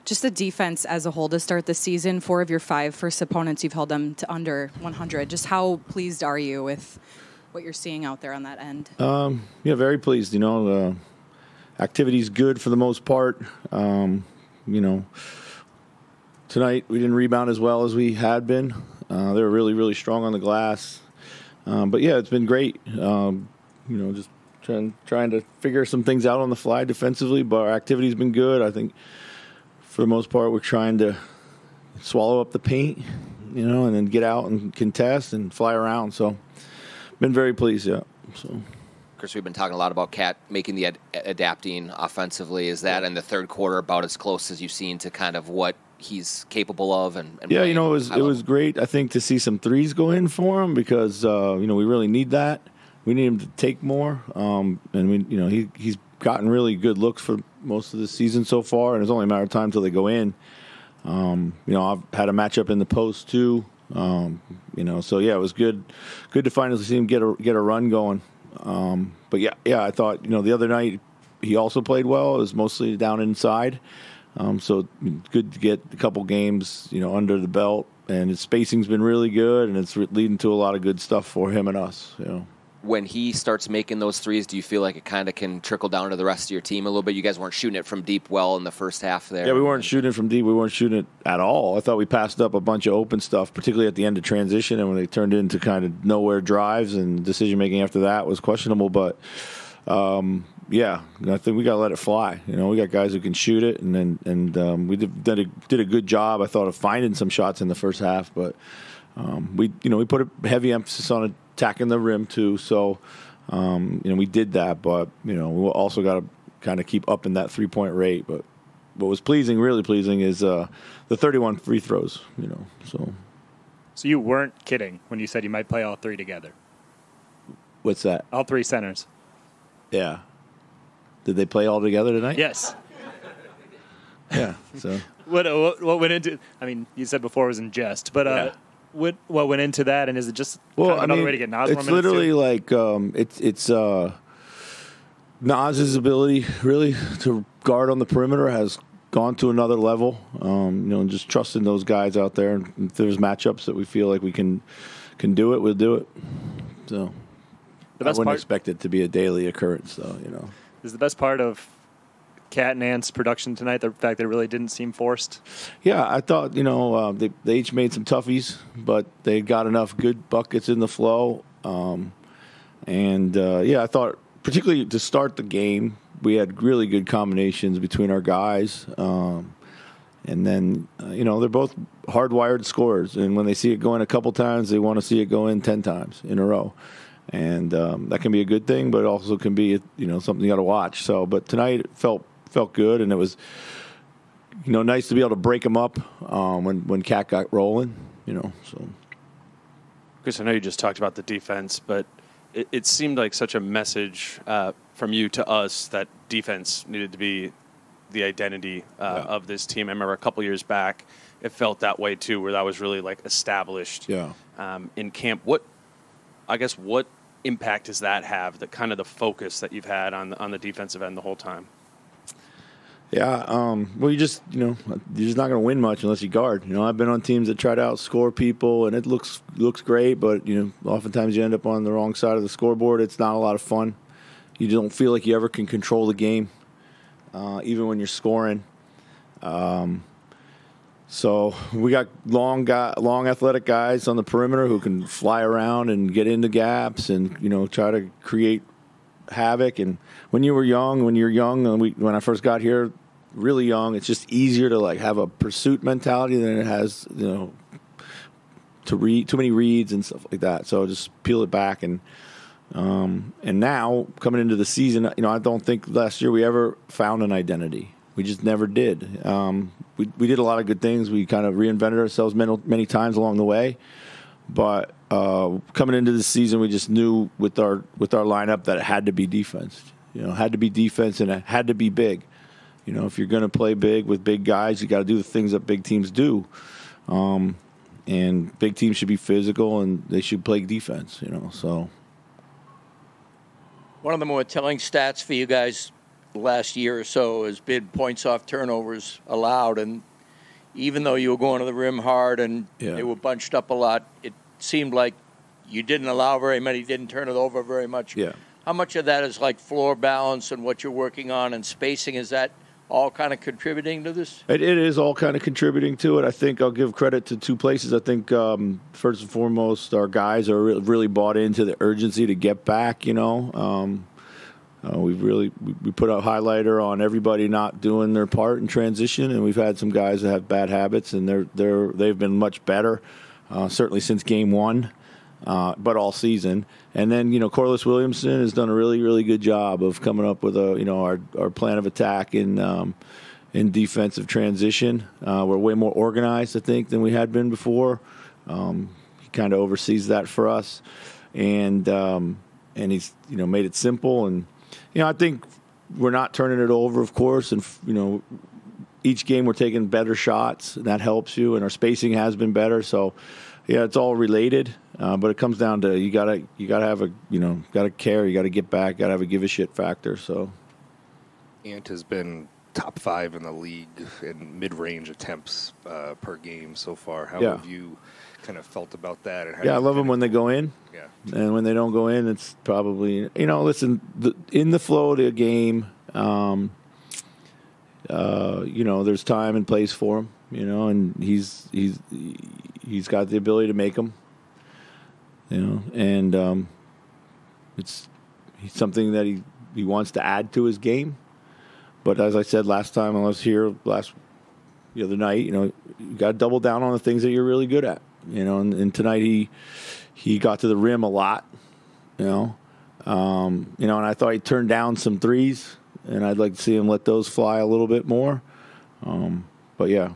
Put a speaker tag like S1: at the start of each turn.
S1: Just the defense as a whole to start the season, 4 of your 5 first opponents, you've held them to under 100. Just how pleased are you with what you're seeing out there on that end?
S2: Yeah, very pleased. Activity's good for the most part. Tonight we didn't rebound as well as we had been. They were really, really strong on the glass. But yeah, it's been great. Just trying to figure some things out on the fly defensively, but our activity's been good. I think for the most part we're trying to swallow up the paint, and then get out and contest and fly around. So been very pleased, yeah. So.
S3: Chris, we've been talking a lot about Cat making the adapting offensively. Is that in the third quarter about as close as you've seen to kind of what he's capable of? And
S2: yeah, it was great, I think, to see some threes go in for him because, we really need that. We need him to take more. And he's gotten really good looks for most of the season so far, and it's only a matter of time until they go in. I've had a matchup in the post too. So yeah, it was good to finally see him get a run going. But yeah, I thought, the other night he also played well. It was mostly down inside. So good to get a couple games, under the belt, and his spacing's been really good, and it's leading to a lot of good stuff for him and us,
S3: When he starts making those threes, do you feel like it kind of can trickle down to the rest of your team a little bit? You guys weren't shooting it from deep well in the first half there.
S2: Yeah, we weren't shooting it from deep. We weren't shooting it at all. I thought we passed up a bunch of open stuff, particularly at the end of transition, and when they turned into kind of nowhere drives, and decision-making after that was questionable. But, yeah, I think we got to let it fly. We got guys who can shoot it, and we did a good job, I thought, of finding some shots in the first half. But we put a heavy emphasis on attacking the rim too, so we did that. But we also got to kind of keep up in that 3-point rate. But what was really pleasing, is the 31 free throws.
S4: So you weren't kidding when you said you might play all 3 together.
S2: What's that?
S4: All 3 centers.
S2: Yeah. Did they play all together tonight?
S4: Yes.
S2: Yeah. So
S4: what went into? I mean, you said before it was in jest, but
S2: yeah.
S4: What went into that, and is it just kind of another way to get Nas?
S2: It's literally like it's Nas's ability really to guard on the perimeter has gone to another level. And just trusting those guys out there. And if there's matchups that we feel like we can do it, we'll do it. So I wouldn't expect it to be a daily occurrence, though.
S4: Is the best part of Cat and Ant's production tonight the fact that it really didn't seem forced?
S2: Yeah, I thought, they each made some toughies, but they got enough good buckets in the flow. I thought particularly to start the game, we had really good combinations between our guys. And then, they're both hardwired scorers. And when they see it go in a couple times, they want to see it go in 10 times in a row. And that can be a good thing, but it also can be, something you got to watch. So, but tonight it felt good, and it was, nice to be able to break them up when Cat got rolling, So,
S5: Chris, I know you just talked about the defense, but it seemed like such a message from you to us that defense needed to be the identity of this team. I remember a couple years back, it felt that way too, where that was really like established in camp. What impact does that have? That kind of the focus that you've had on the defensive end the whole time.
S2: Yeah, well, you're just not going to win much unless you guard. I've been on teams that try to outscore people, and it looks great, but oftentimes you end up on the wrong side of the scoreboard. It's not a lot of fun. You don't feel like you ever can control the game, even when you're scoring. So we got long athletic guys on the perimeter who can fly around and get into gaps and try to create havoc. And when you're young, when I first got here, really young, it's just easier to like have a pursuit mentality than it has to read too many reads and stuff like that. So just peel it back and now coming into the season, I don't think last year we ever found an identity. We just never did. We did a lot of good things. We kind of reinvented ourselves many times along the way. But coming into the season, we just knew with our lineup that it had to be defense. Had to be defense, and it had to be big. If you're going to play big with big guys, you got to do the things that big teams do. And big teams should be physical, and they should play defense. So
S6: one of the more telling stats for you guys the last year or so has been points off turnovers allowed. And even though you were going to the rim hard and they were bunched up a lot, it seemed like you didn't allow very many, didn't turn it over very much.
S2: Yeah.
S6: How much of that is like floor balance and what you're working on and spacing? Is that all kind of contributing to this?
S2: It is all kind of contributing to it. I think I'll give credit to two places. I think first and foremost, our guys are really bought into the urgency to get back. We put a highlighter on everybody not doing their part in transition, and we've had some guys that have bad habits, and they've been much better, certainly since game one. But all season. And then, Corliss Williamson has done a really, really good job of coming up with our plan of attack in defensive transition. We're way more organized, I think, than we had been before. He kind of oversees that for us. And he's, made it simple. And, I think we're not turning it over, of course. And, each game we're taking better shots, and that helps you. And our spacing has been better. So, yeah, it's all related, but it comes down to you gotta have gotta care, you gotta get back, gotta have a give a shit factor. So,
S7: Ant has been top 5 in the league in mid-range attempts per game so far. How have you kind of felt about that? And how
S2: I love them when they go in.
S7: Yeah,
S2: and when they don't go in, it's probably listen, in the flow of the game, there's time and place for him. And he's got the ability to make them, and he's something that he wants to add to his game. But as I said last time I was here the other night, you got to double down on the things that you're really good at, and tonight he got to the rim a lot, and I thought he turned down some threes, and I'd like to see him let those fly a little bit more. But yeah,